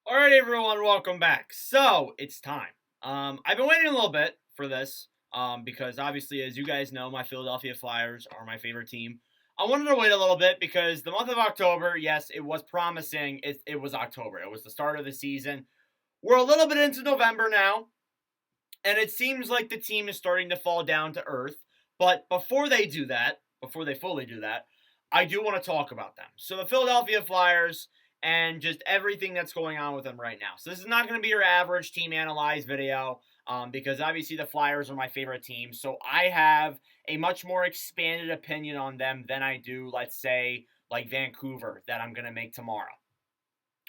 All right, everyone, welcome back. So it's time. I've been waiting a little bit for this because obviously, as you guys know, my Philadelphia Flyers are my favorite team. I wanted to wait a little bit because the month of October, yes, it was promising. It was October. It was the start of the season. We're a little bit into November now, and it seems like the team is starting to fall down to earth. But before they fully do that, I do want to talk about them. So the Philadelphia Flyers and just everything that's going on with them right now. So this is not going to be your average team analyze video because obviously the Flyers are my favorite team. So I have a much more expanded opinion on them than I do, let's say, like Vancouver that I'm going to make tomorrow.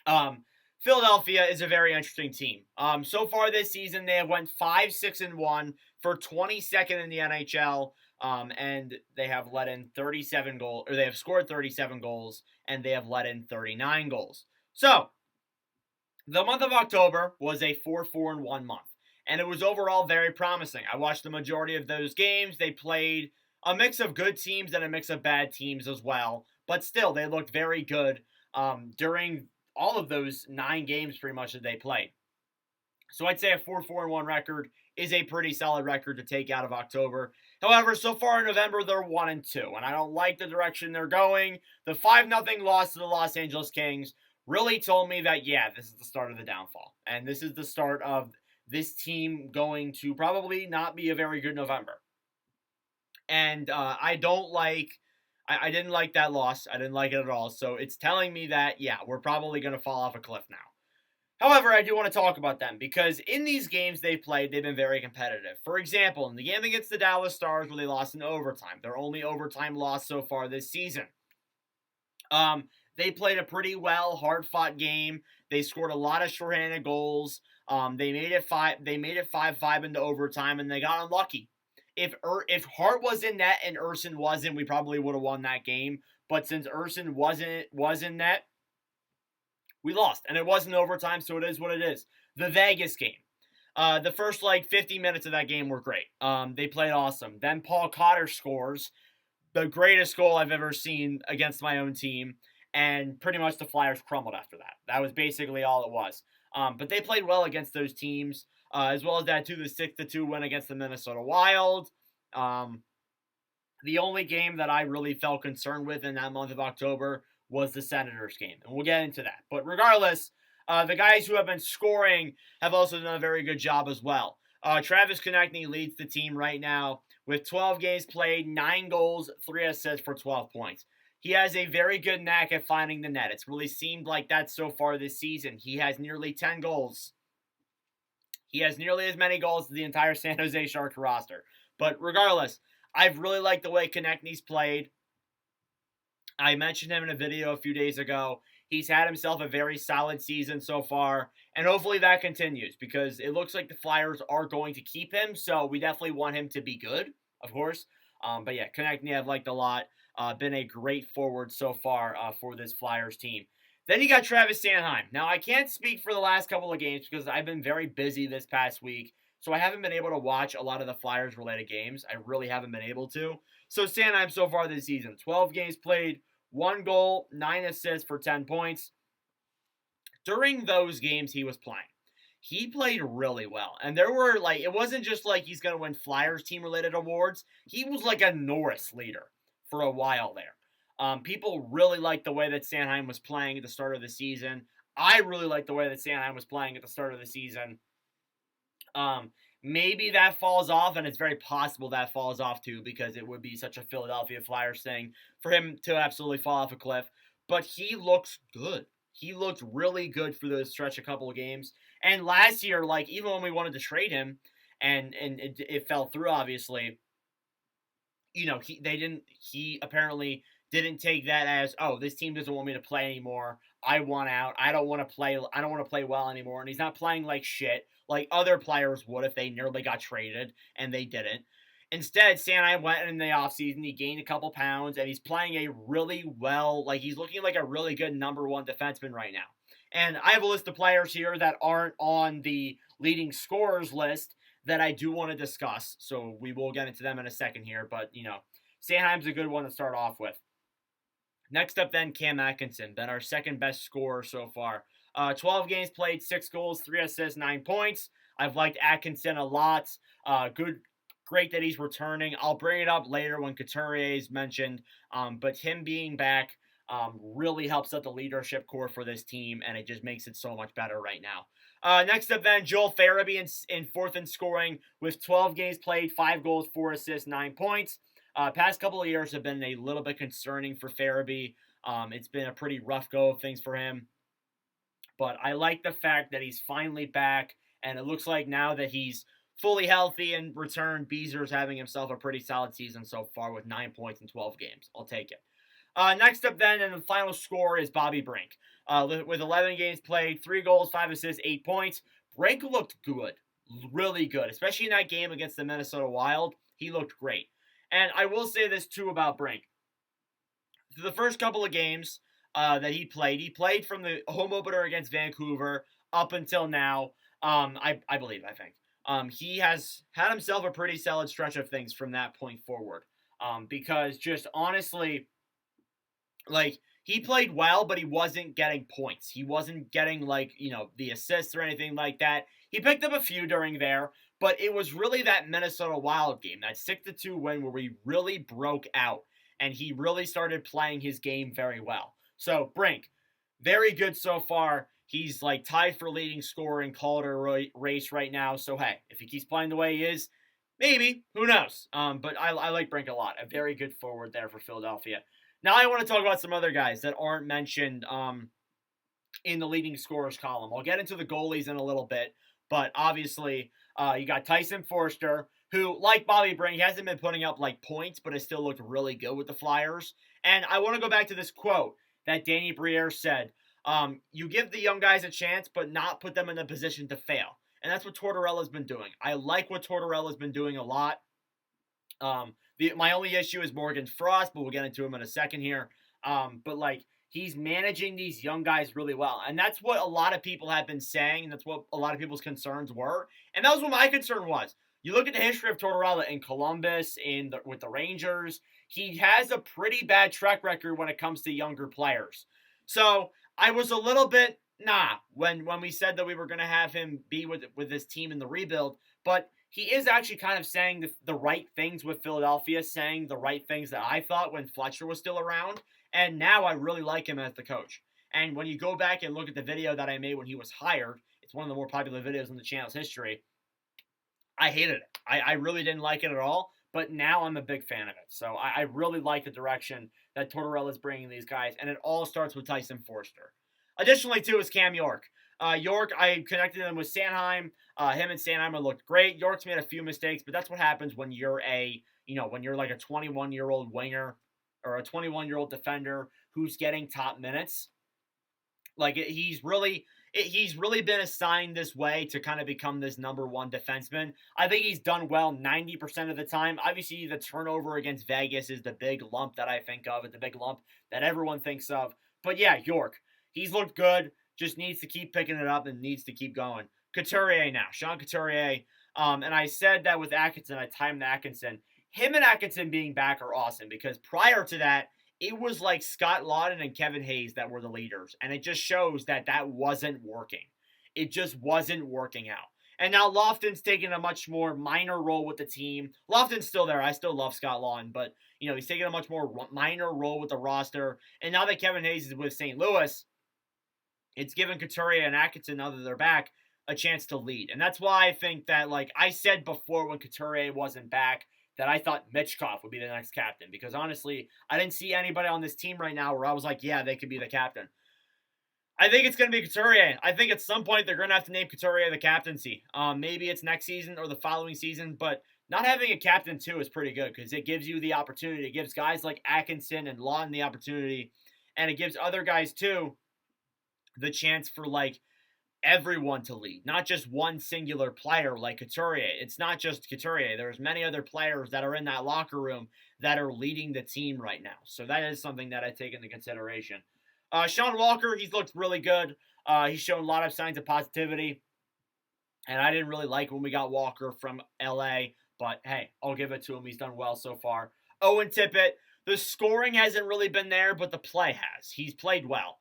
Um, Philadelphia is a very interesting team. So far this season, they have went 5-6-1 for 22nd in the NHL, and they have let in 37 goals, or they have scored 37 goals, and they have let in 39 goals. So the month of October was a 4-4-1 month, and it was overall very promising. I watched the majority of those games. They played a mix of good teams and a mix of bad teams as well, but still, they looked very good during all of those 9 games pretty much that they played. So I'd say a 4-4-1 record is a pretty solid record to take out of October. However, so far in November, they're 1-2, and I don't like the direction they're going. The 5-0 loss to the Los Angeles Kings really told me that, yeah, this is the start of the downfall. And this is the start of this team going to probably not be a very good November. And I don't like I didn't like that loss. I didn't like it at all. So it's telling me that, yeah, we're probably going to fall off a cliff now. However, I do want to talk about them because in these games they've played, they've been very competitive. For example, in the game against the Dallas Stars where they lost in overtime, their only overtime loss so far this season. They played a pretty well, hard-fought game. They scored a lot of shorthanded goals. They made it 5-5 into overtime, and they got unlucky. If Hart was in net and Urson wasn't, we probably would have won that game. But since Urson was in net, we lost, and it wasn't overtime, so it is what it is. The Vegas game. The first 50 minutes of that game were great. They played awesome. Then Paul Cotter scores the greatest goal I've ever seen against my own team, and pretty much the Flyers crumbled after that. That was basically all it was. But they played well against those teams, as well as that too. The 6-2 win against the Minnesota Wild. The only game that I really felt concerned with in that month of October was the Senators game, and we'll get into that. But regardless, the guys who have been scoring have also done a very good job as well. Travis Konechny leads the team right now with 12 games played, 9 goals, 3 assists for 12 points. He has a very good knack at finding the net. It's really seemed like that so far this season. He has nearly 10 goals. He has nearly as many goals as the entire San Jose Sharks roster. But regardless, I've really liked the way Konechny's played. I mentioned him in a video a few days ago. He's had himself a very solid season so far, and hopefully that continues because it looks like the Flyers are going to keep him, so we definitely want him to be good, of course. But yeah, Konechny I've liked a lot. Been a great forward so far for this Flyers team. Then you got Travis Sanheim. Now, I can't speak for the last couple of games because I've been very busy this past week, so I haven't been able to watch a lot of the Flyers-related games. I really haven't been able to. So Sanheim so far this season, 12 games played, 1 goal, 9 assists for 10 points. During those games he was playing, he played really well. And there were, it wasn't just like he's going to win Flyers team related awards. He was like a Norris leader for a while there. People really liked the way that Sanheim was playing at the start of the season. I really liked the way that Sanheim was playing at the start of the season. Maybe that falls off, and it's very possible that falls off too because it would be such a Philadelphia Flyers thing for him to absolutely fall off a cliff. But he looks good. He looked really good for the stretch a couple of games. And last year, even when we wanted to trade him, and it fell through, obviously, he apparently didn't take that as, oh, this team doesn't want me to play anymore. I want out. I don't want to play well anymore. And he's not playing like shit like other players would if they nearly got traded and they didn't. Instead, Sanheim went in the offseason. He gained a couple pounds, and he's playing a really well, he's looking like a really good number one defenseman right now. And I have a list of players here that aren't on the leading scorers list that I do want to discuss. So we will get into them in a second here. But, Sanheim's a good one to start off with. Next up, then, Cam Atkinson, been our second best scorer so far. 12 games played, 6 goals, 3 assists, 9 points. I've liked Atkinson a lot. Great that he's returning. I'll bring it up later when Couturier is mentioned. But him being back really helps out the leadership core for this team, and it just makes it so much better right now. Next up, then, Joel Farabee in fourth in scoring with 12 games played, 5 goals, 4 assists, 9 points. Past couple of years have been a little bit concerning for Farabee. It's been a pretty rough go of things for him. But I like the fact that he's finally back, and it looks like now that he's fully healthy and returned, Beezer's having himself a pretty solid season so far with 9 points in 12 games. I'll take it. Next up, then, and the final score is Bobby Brink. With 11 games played, 3 goals, 5 assists, 8 points. Brink looked good, really good, especially in that game against the Minnesota Wild. He looked great. And I will say this, too, about Brink. The first couple of games that he played from the home opener against Vancouver up until now, I think. He has had himself a pretty solid stretch of things from that point forward. Because just honestly, like, he played well, but he wasn't getting points. He wasn't getting, like, the assists or anything like that. He picked up a few during there, but it was really that Minnesota Wild game, that 6-2 win where we really broke out, and he really started playing his game very well. So, Brink, very good so far. He's, like, tied for leading scorer in Calder race right now. So, hey, if he keeps playing the way he is, maybe. Who knows? But I like Brink a lot. A very good forward there for Philadelphia. Now I want to talk about some other guys that aren't mentioned in the leading scorers column. I'll get into the goalies in a little bit, but obviously you got Tyson Foerster, who, like Bobby Brink, hasn't been putting up like points, but has still looked really good with the Flyers. And I want to go back to this quote that Danny Briere said. You give the young guys a chance, but not put them in a position to fail. And that's what Tortorella's been doing. I like what Tortorella's been doing a lot. My only issue is Morgan Frost, but we'll get into him in a second here. But, like, he's managing these young guys really well. And that's what a lot of people have been saying, and that's what a lot of people's concerns were. And that was what my concern was. You look at the history of Tortorella in Columbus, with the Rangers, he has a pretty bad track record when it comes to younger players. So I was a little bit, when we said that we were going to have him be with this team in the rebuild. But he is actually kind of saying the right things with Philadelphia, saying the right things that I thought when Fletcher was still around. And now I really like him as the coach. And when you go back and look at the video that I made when he was hired, it's one of the more popular videos in the channel's history. I hated it. I really didn't like it at all. But now I'm a big fan of it. So I really like the direction that Tortorella is bringing these guys. And it all starts with Tyson Foerster. Additionally, too, is Cam York. York, I connected him with Sanheim. Him and Sanheim looked great. York's made a few mistakes, but that's what happens when you're like a 21-year-old winger or a 21-year-old defender who's getting top minutes. Like, he's really been assigned this way to kind of become this number one defenseman. I think he's done well 90% of the time. Obviously, the turnover against Vegas is the big lump that I think of. It's the big lump that everyone thinks of. But yeah, York, he's looked good. Just needs to keep picking it up and needs to keep going. Couturier now. Sean Couturier. And I said that with Atkinson. I timed Atkinson. Him and Atkinson being back are awesome because prior to that, it was like Scott Laughton and Kevin Hayes that were the leaders. And it just shows that wasn't working. It just wasn't working out. And now Lofton's taking a much more minor role with the team. Lofton's still there. I still love Scott Laughton. But, he's taking a much more minor role with the roster. And now that Kevin Hayes is with St. Louis, it's given Couturier and Atkinson, now that they're back, a chance to lead. And that's why I think that, like I said before when Couturier wasn't back, that I thought Michkov would be the next captain. Because honestly, I didn't see anybody on this team right now where I was like, yeah, they could be the captain. I think it's going to be Couturier. I think at some point they're going to have to name Couturier the captaincy. Maybe it's next season or the following season, but not having a captain too is pretty good because it gives you the opportunity. It gives guys like Atkinson and Laughton the opportunity, and it gives other guys too the chance for, like, everyone to lead, not just one singular player like Couturier. It's not just Couturier. There's many other players that are in that locker room that are leading the team right now. So that is something that I take into consideration. Sean Walker, he's looked really good. He's shown a lot of signs of positivity. And I didn't really like when we got Walker from LA, but hey, I'll give it to him. He's done well so far. Owen Tippett, the scoring hasn't really been there, but the play has. He's played well.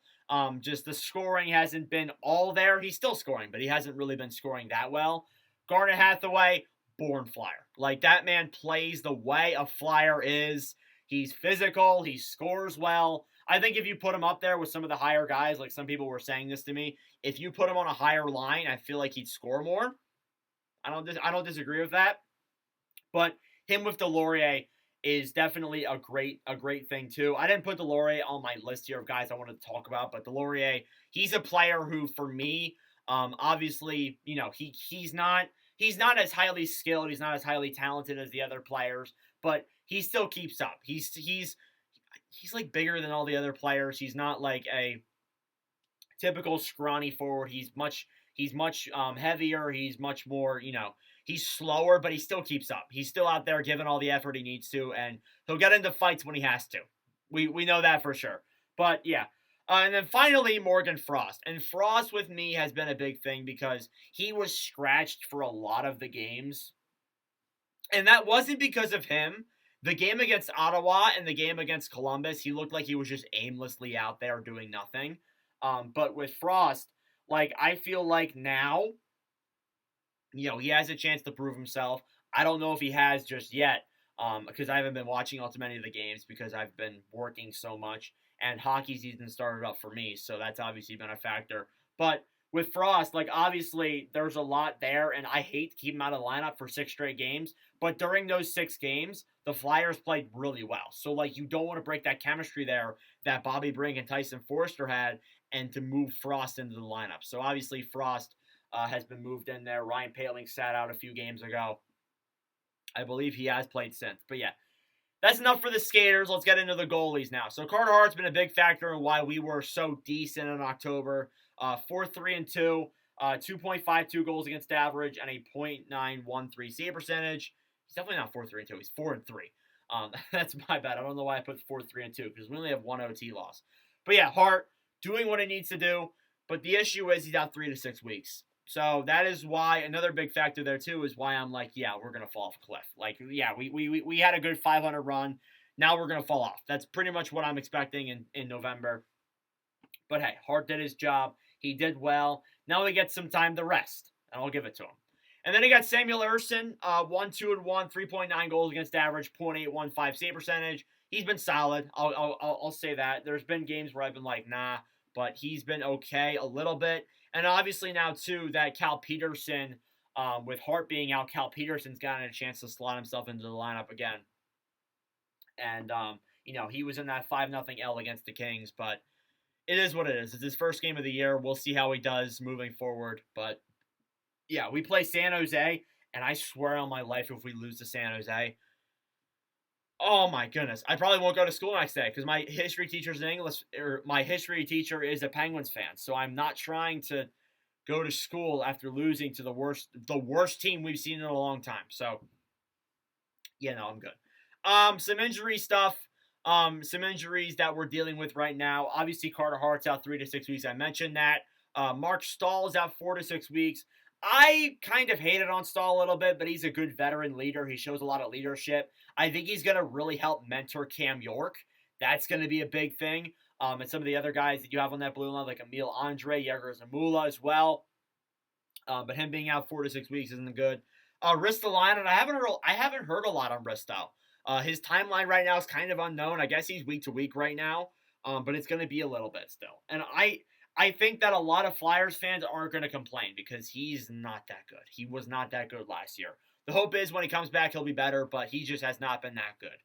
Just the scoring hasn't been all there. He's still scoring, but he hasn't really been scoring that well. Garnet Hathaway, born flyer. Like, that man plays the way a flyer is. He's physical. He scores well. I think if you put him up there with some of the higher guys, like some people were saying this to me, if you put him on a higher line, I feel like he'd score more. I don't disagree with that. But him with Delorier is definitely a great thing too. I didn't put Delorier on my list here of guys I wanted to talk about, but Delorier, he's a player who, for me, obviously, he's not as highly skilled, he's not as highly talented as the other players, but he still keeps up. He's like bigger than all the other players. He's not like a typical scrawny forward. He's much heavier. He's much more, he's slower, but he still keeps up. He's still out there giving all the effort he needs to, and he'll get into fights when he has to. We know that for sure. But yeah. And then finally, Morgan Frost. And Frost with me has been a big thing because he was scratched for a lot of the games. And that wasn't because of him. The game against Ottawa and the game against Columbus, he looked like he was just aimlessly out there doing nothing. But with Frost, like, I feel like now, he has a chance to prove himself. I don't know if he has just yet, because I haven't been watching all too many of the games because I've been working so much, and hockey season started up for me, so that's obviously been a factor. But with Frost, like, obviously, there's a lot there, and I hate to keep him out of the lineup for 6 straight games, but during those 6 games, the Flyers played really well. So, like, you don't want to break that chemistry there that Bobby Brink and Tyson Foerster had, and to move Frost into the lineup. So, obviously, Frost has been moved in there. Ryan Poehling sat out a few games ago. I believe he has played since. But yeah, that's enough for the skaters. Let's get into the goalies now. So Carter Hart's been a big factor in why we were so decent in October. 4-3-2, 2.52 goals against average, and a .913 save percentage. He's definitely not 4-3-2. He's 4-3. That's my bad. I don't know why I put 4-3-2 because we only have 1 OT loss. But yeah, Hart doing what he needs to do. But the issue is he's out 3 to 6 weeks. So that is why another big factor there too is why I'm like, yeah, we're gonna fall off a cliff. Like, yeah, we had a good 500 run. Now we're gonna fall off. That's pretty much what I'm expecting in November. But hey, Hart did his job. He did well. Now we get some time to rest, and I'll give it to him. And then he got Samuel Ersson, 1-2-1, 3.9 goals against average, .815 save percentage. He's been solid. I'll say that. There's been games where I've been like, nah, but he's been okay a little bit. And obviously now, too, that Cal Peterson, with Hart being out, Cal Peterson's gotten a chance to slot himself into the lineup again. And, he was in that 5-0 L against the Kings, but it is what it is. It's his first game of the year. We'll see how he does moving forward. But, yeah, we play San Jose, and I swear on my life if we lose to San Jose, oh my goodness, I probably won't go to school next day because my history teacher's in English, or my history teacher is a Penguins fan. So I'm not trying to go to school after losing to the worst team we've seen in a long time. So, yeah, no, I'm good. Some injury stuff. Some injuries that we're dealing with right now. Obviously, Carter Hart's out 3 to 6 weeks. I mentioned that. Mark Stahl is out 4 to 6 weeks. I kind of hated on Stahl a little bit, but he's a good veteran leader. He shows a lot of leadership. I think he's going to really help mentor Cam York. That's going to be a big thing. And some of the other guys that you have on that blue line, like Emil Andre, Yeager Zamula as well. But him being out 4 to 6 weeks isn't good. Ristolainen, I haven't heard a lot on Risto. His timeline right now is kind of unknown. I guess he's week to week right now, but it's going to be a little bit still. And I think that a lot of Flyers fans aren't going to complain because he's not that good. He was not that good last year. The hope is when he comes back, he'll be better, but he just has not been that good.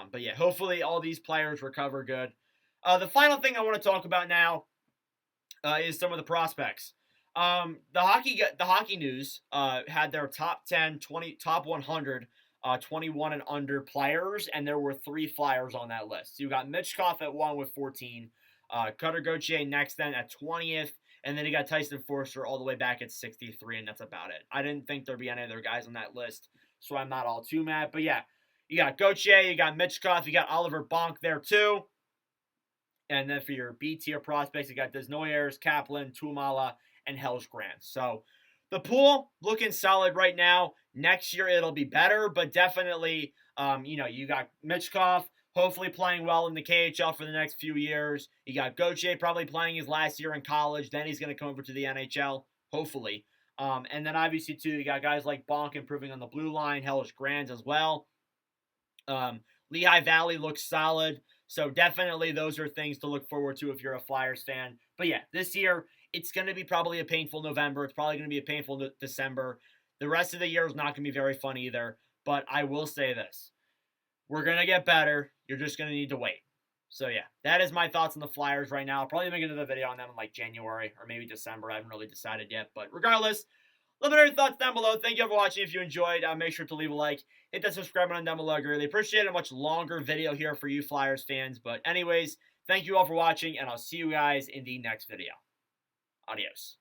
But yeah, hopefully all these players recover good. The final thing I want to talk about now is some of the prospects. The hockey news had their top 10, 20, top 100, 21 and under players, and there were 3 Flyers on that list. So you got Michkov at 1 with 14. Cutter Gauthier next then at 20th, and then you got Tyson Foerster all the way back at 63, and that's about it. I didn't think there'd be any other guys on that list, so I'm not all too mad. But yeah, you got Gauthier, you got Michkov, you got Oliver Bonk there too. And then for your B-tier prospects, you got Desnoyers, Kaplan, Tuomala, and Hellsgrant. So the pool looking solid right now. Next year it'll be better, but definitely, you got Michkov, hopefully playing well in the KHL for the next few years. You got Gauthier probably playing his last year in college. Then he's going to come over to the NHL, hopefully. And then obviously, too, you got guys like Bonk improving on the blue line, Hellish Grands as well. Lehigh Valley looks solid. So definitely those are things to look forward to if you're a Flyers fan. But yeah, this year, it's going to be probably a painful November. It's probably going to be a painful December. The rest of the year is not going to be very fun either. But I will say this. We're going to get better. You're just going to need to wait. So yeah, that is my thoughts on the Flyers right now. I'll probably make another video on them in like January or maybe December. I haven't really decided yet. But regardless, let me know your thoughts down below. Thank you for watching. If you enjoyed, make sure to leave a like. Hit that subscribe button down below. I really appreciate it. A much longer video here for you Flyers fans. But anyways, thank you all for watching, and I'll see you guys in the next video. Adios.